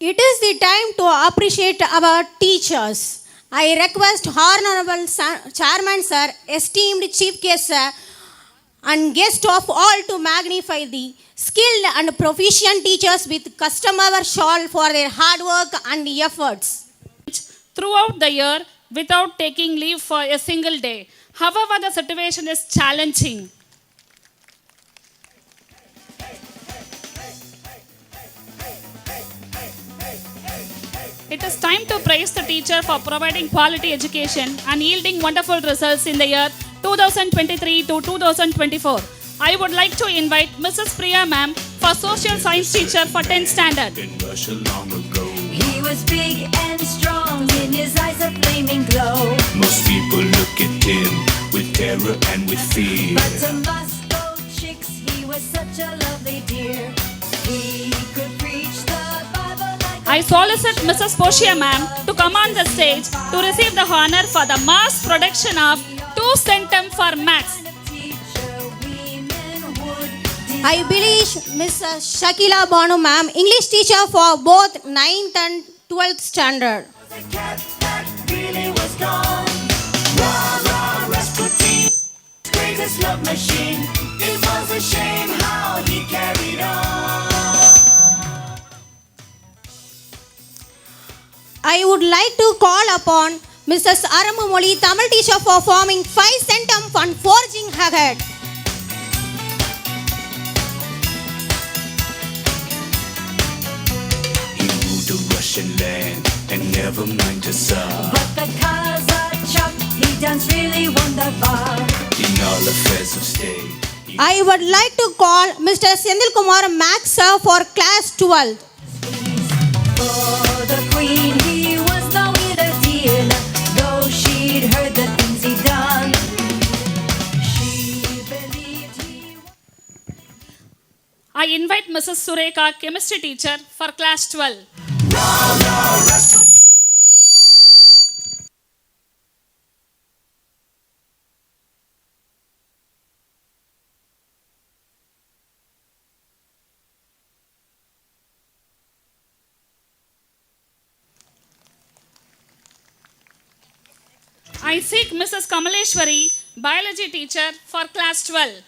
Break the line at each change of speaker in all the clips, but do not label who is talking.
It is the time to appreciate our teachers. I request Honorable Chairman Sir, esteemed Chief Guest Sir, and guest of all to magnify the skilled and proficient teachers with customer shawl for their hard work and efforts.
Throughout the year without taking leave for a single day. However, the situation is challenging. It is time to praise the teacher for providing quality education and yielding wonderful results in the year 2023 to 2024. I would like to invite Mrs. Priya ma'am for social science teacher for 10th standard.
He was big and strong, in his eyes a flaming glow.
Most people look at him with terror and with fear.
But to Moscow chicks, he was such a lovely dear. He could preach the Bible like
I solicit Mrs. Poshia ma'am to come on the stage to receive the honor for the mass production of 2 centum for maths.
a teacher women would
I believe Mrs. Shakila Banu ma'am, English teacher for both 9th and 12th standard.
the cat that really was gone.
Rah, rah, Rasputin,
Greatest love machine. It was a shame how he carried on.
I would like to call upon Mrs. Aramumoli, Tamil teacher for forming 5 centum and forging ahead.
he moved to Russian land and never mind to Tsar.
But the Kazachok, he danced really wonderful.
In all affairs of state,
I would like to call Mr. Sendil Kumar Max sir for class 12.
For the queen, he was no either deal. Though she'd heard the things he'd done, she believed he was.
I invite Mrs. Sureka, chemistry teacher for class 12. I seek Mrs. Kamaleshwari, biology teacher for class 12.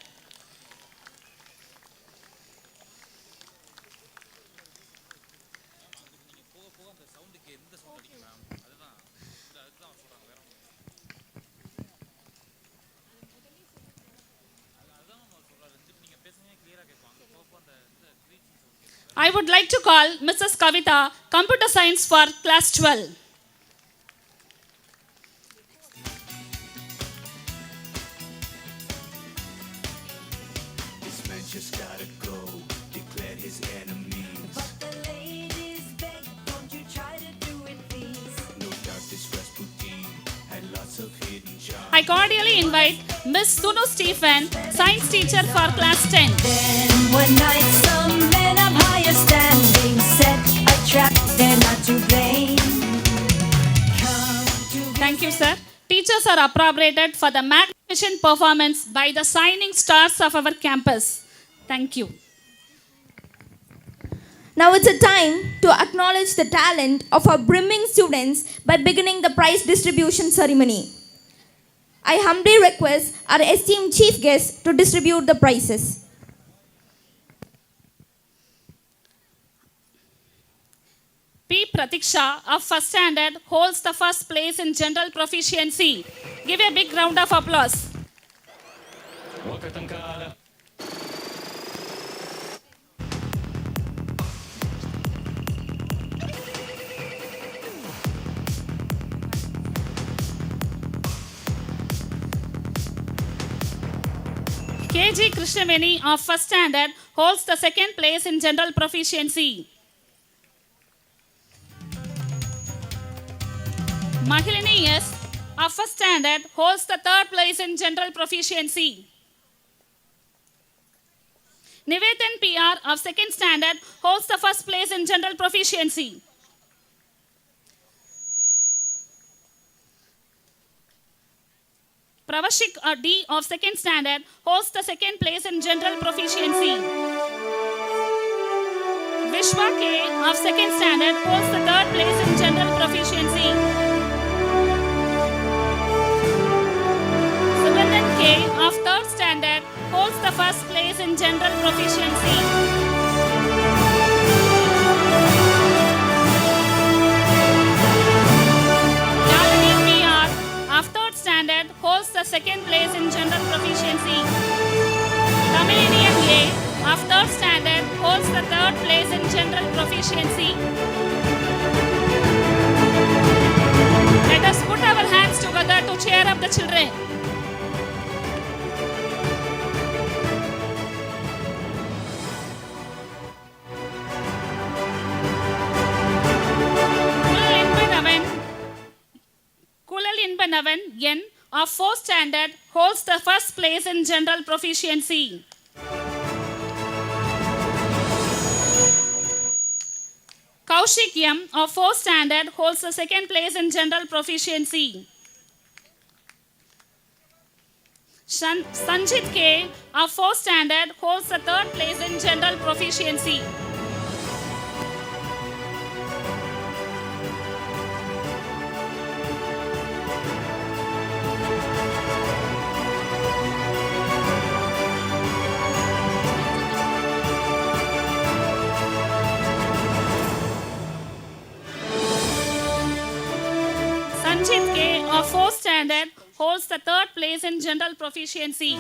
I would like to call Mrs. Kavita, computer science for class 12.
this man just gotta go, declared his enemies.
But the ladies beg, don't you try to do it, please.
No doubt this Rasputin had lots of hidden charms.
I cordially invite Miss Sunu Stephen, science teacher for class 10.
Then one night some men of higher standing set a trap, they're not to blame. Come to
Thank you, sir. Teachers are appropriated for the magnificent performance by the shining stars of our campus. Thank you.
Now it's a time to acknowledge the talent of our brimming students by beginning the prize distribution ceremony. I humbly request our esteemed chief guest to distribute the prizes.
P. Pratiksha of first standard holds the first place in general proficiency. Give a big round of applause. KG Krishnaveni of first standard holds the second place in general proficiency. Mahilini S. of first standard holds the third place in general proficiency. Nivetan PR of second standard holds the first place in general proficiency. Pravashik D of second standard holds the second place in general proficiency. Vishwa K of second standard holds the third place in general proficiency. Sugandhan K of third standard holds the first place in general proficiency. Nalini PR of third standard holds the second place in general proficiency. Tamilinian A of third standard holds the third place in general proficiency. Let us put our hands together to cheer up the children. Kulal Inbanavan N of fourth standard holds the first place in general proficiency. Kaushik M of fourth standard holds the second place in general proficiency. Sanjit K of fourth standard holds the third place in general proficiency. Sanjit K of fourth standard holds the third place in general proficiency.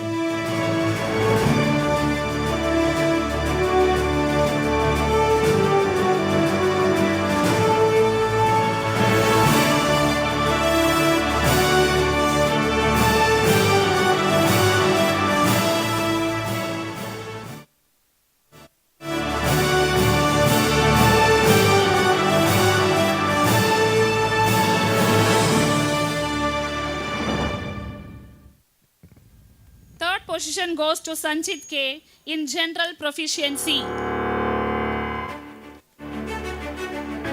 Third position goes to Sanjit K in general proficiency.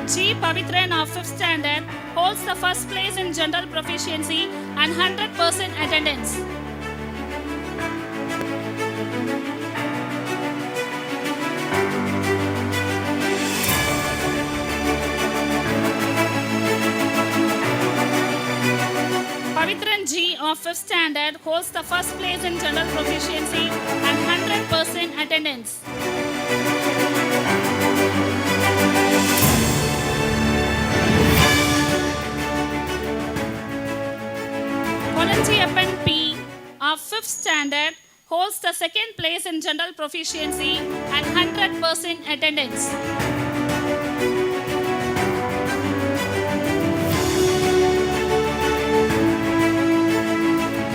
G. Pavitran of 5th standard holds the first place in general proficiency and 100% attendance. Pavitran G of 5th standard holds the first place in general proficiency and 100% attendance. Kolanjiappan P of 5th standard holds the second place in general proficiency and 100% attendance.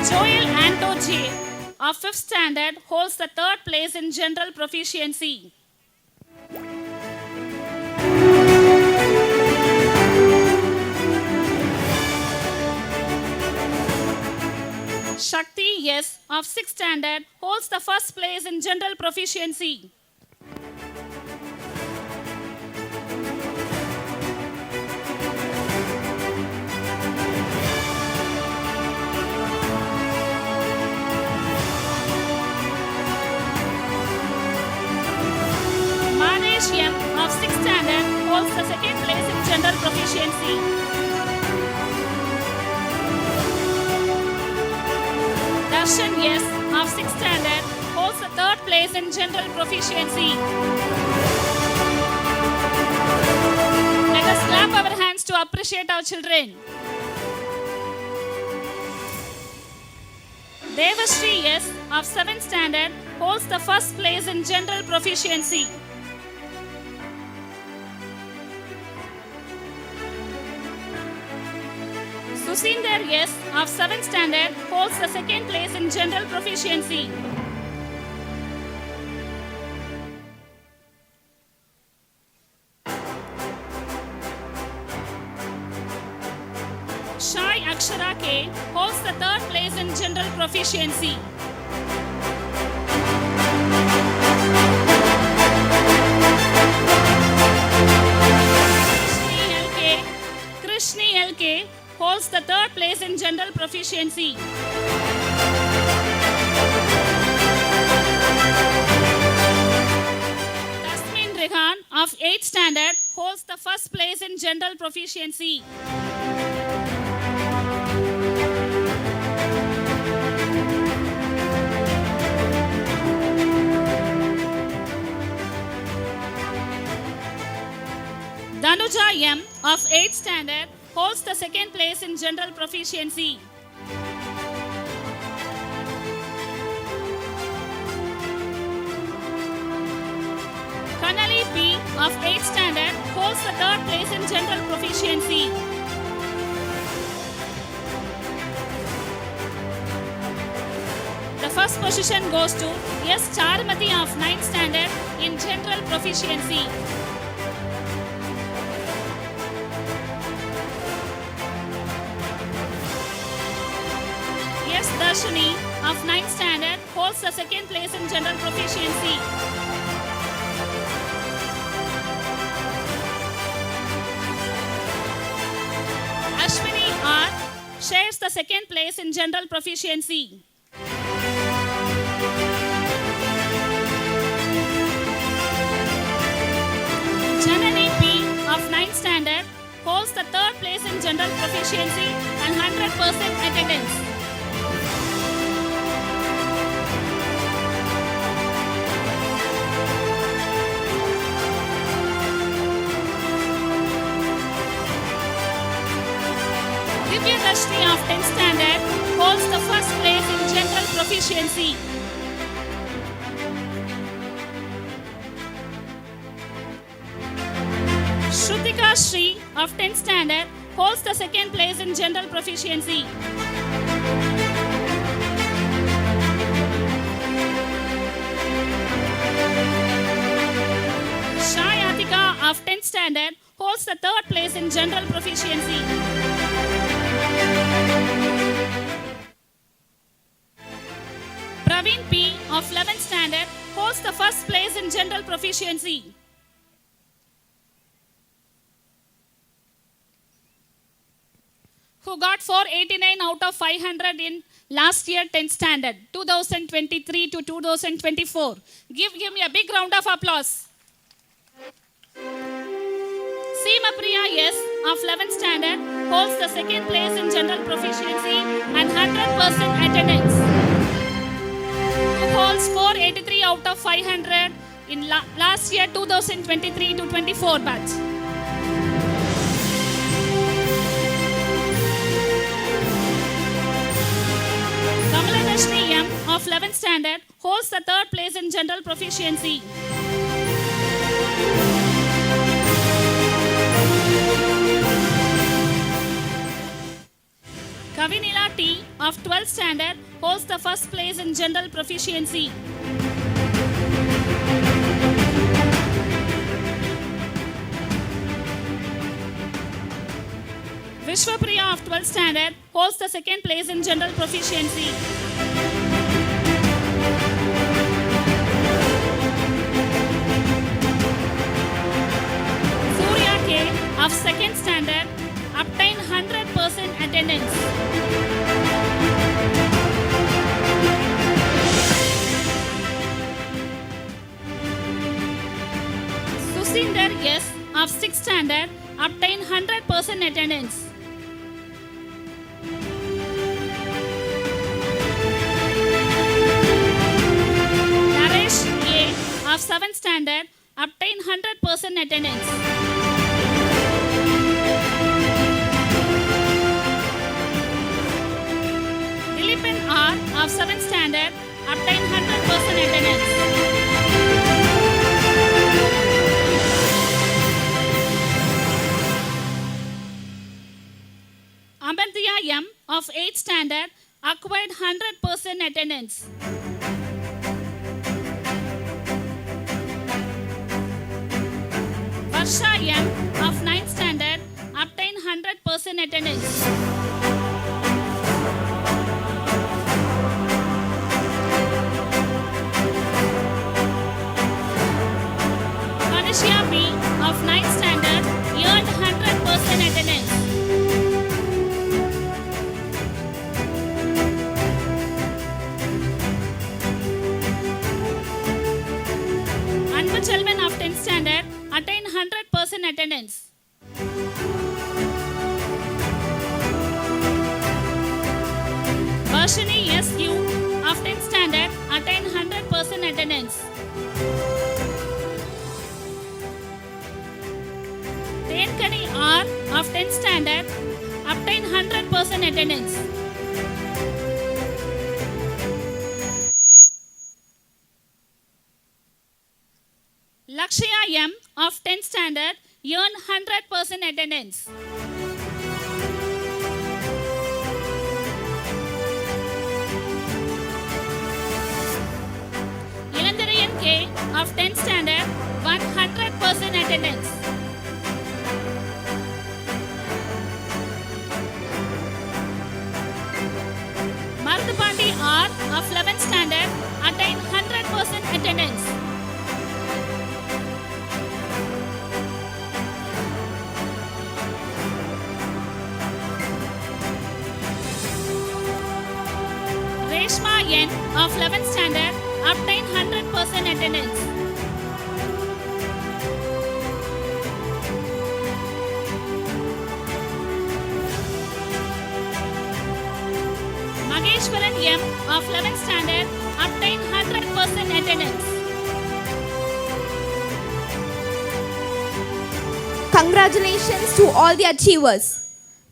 Joel Anto J of 5th standard holds the third place in general proficiency. Shakti S of 6th standard holds the first place in general proficiency. Manesh M of 6th standard holds the second place in general proficiency. Darshan S of 6th standard holds the third place in general proficiency. Let us clap our hands to appreciate our children. Devashri S of 7th standard holds the first place in general proficiency. Susinder S of 7th standard holds the second place in general proficiency. Shai Akshara K holds the third place in general proficiency. Krishni LK holds the third place in general proficiency. Tasmin Rehan of 8th standard holds the first place in general proficiency. Danuja M of 8th standard holds the second place in general proficiency. Kanali P of 8th standard holds the third place in general proficiency. The first position goes to S. Charmati of 9th standard in general proficiency. S. Darshini of 9th standard holds the second place in general proficiency. Ashwini R shares the second place in general proficiency. Janani P of 9th standard holds the third place in general proficiency and 100% attendance. Divya Dashni of 10th standard holds the first place in general proficiency. Shrutika Shri of 10th standard holds the second place in general proficiency. Shai Atika of 10th standard holds the third place in general proficiency. Praveen P of 11th standard holds the first place in general proficiency. Who got 489 out of 500 in last year 10th standard, 2023 to 2024. Give him a big round of applause. Seema Priya S of 11th standard holds the second place in general proficiency and 100% attendance. Who holds 483 out of 500 in last year 2023 to 24 batch. Kamalashni M of 11th standard holds the third place in general proficiency. Kavinila T of 12th standard holds the first place in general proficiency. Vishwapriya of 12th standard holds the second place in general proficiency. Surya K of 2nd standard obtained 100% attendance. Susinder S of 6th standard obtained 100% attendance. Naresh A of 7th standard obtained 100% attendance. Dilipin R of 7th standard obtained 100% attendance. Amantiya M of 8th standard acquired 100% attendance. Varsha M of 9th standard obtained 100% attendance. Kanishya B of 9th standard earned 100% attendance. Anvachelvan of 10th standard Varshini S.U. of 10th standard attain 100% attendance. Tenkani R of 10th standard obtain 100% attendance. Lakshya M of 10th standard earn 100% attendance. Ilandirayan K of 10th standard 100% attendance. Marthapandi R of 11th standard attain 100% attendance. Reshma N of 11th standard obtain 100% attendance. Mageshwaran M of 11th standard obtain 100% attendance.
Congratulations to all the achievers.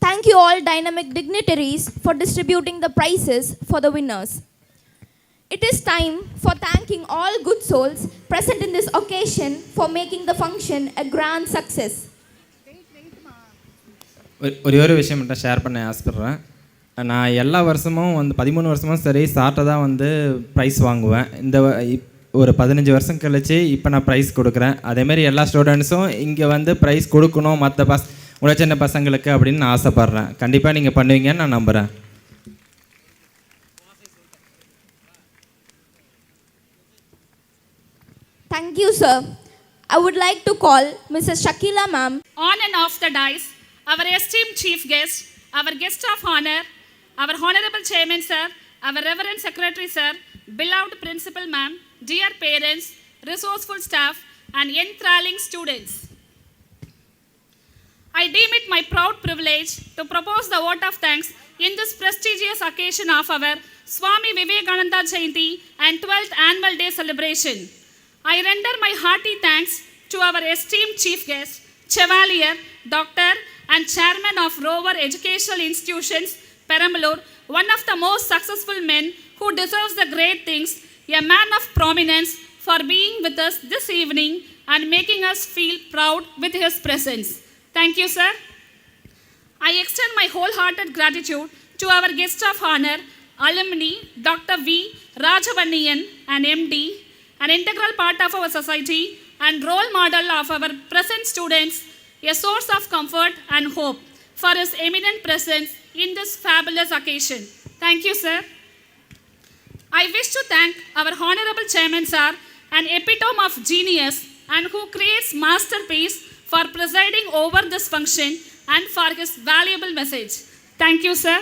Thank you all dynamic dignitaries for distributing the prizes for the winners. It is time for thanking all good souls present in this occasion for making the function a grand success.
ஒரே ஒரு விஷயம் மட்டும் share பண்ண ஆசைப்பட்றேன். நான் எல்லா வருஷமும் 13 வருஷமும் சரி சார்ட்டை தான் ப்ரைஸ் வாங்குவேன். ஒரு 15 வருஷம் கழிச்சு இப்போ நான் ப்ரைஸ் கொடுக்குறேன். அதேமாரி எல்லா ஸ்டூடெண்ட்ஸும் இங்கே ப்ரைஸ் கொடுக்கணும் மற்ற சின்ன பசங்களுக்கு அப்படின்னு நான் ஆசைப்பட்றேன். கண்டிப்பாக நீங்கள் பண்ணுவீங்கன்னு நான் நம்புகிறேன்.
Thank you, sir. I would like to call Mrs. Shakila ma'am.
On and off the dais, our esteemed chief guest, our guest of honor, our honorable chairman sir, our reverend secretary sir, beloved principal ma'am, dear parents, resourceful staff and enthralling students. I deem it my proud privilege to propose the vote of thanks in this prestigious occasion of our Swami Vivekananda Jayanti and 12th annual day celebration. I render my hearty thanks to our esteemed chief guest, Chevalier, Doctor and Chairman of Rover Educational Institutions, Perambalur, one of the most successful men who deserves the great things, a man of prominence, for being with us this evening and making us feel proud with his presence. Thank you, sir. I extend my wholehearted gratitude to our guest of honor, alumni, Dr. V. Rajavanniyan, an MD, an integral part of our society and role model of our present students, a source of comfort and hope for his eminent presence in this fabulous occasion. Thank you, sir. I wish to thank our honorable chairman, sir, an epitome of genius and who creates masterpiece for presiding over this function and for his valuable message. Thank you, sir.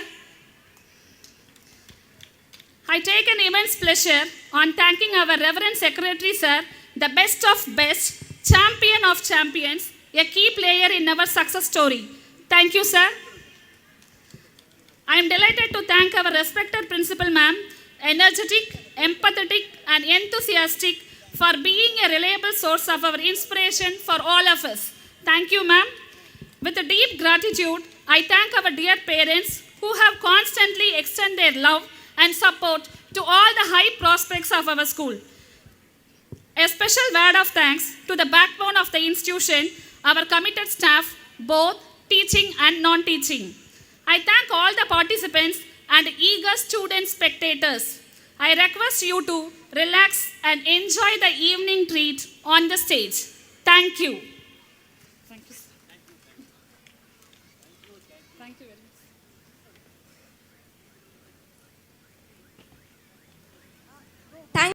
I take an immense pleasure on thanking our Reverend Secretary, sir, the best of best, champion of champions, a key player in our success story. Thank you, sir. I am delighted to thank our respected principal, ma'am, energetic, empathetic, and enthusiastic for being a reliable source of our inspiration for all of us. Thank you, ma'am. With a deep gratitude, I thank our dear parents who have constantly extended their love and support to all the high prospects of our school. A special word of thanks to the backbone of the institution, our committed staff, both teaching and non-teaching. I thank all the participants and eager student spectators. I request you to relax and enjoy the evening treat on the stage. Thank you.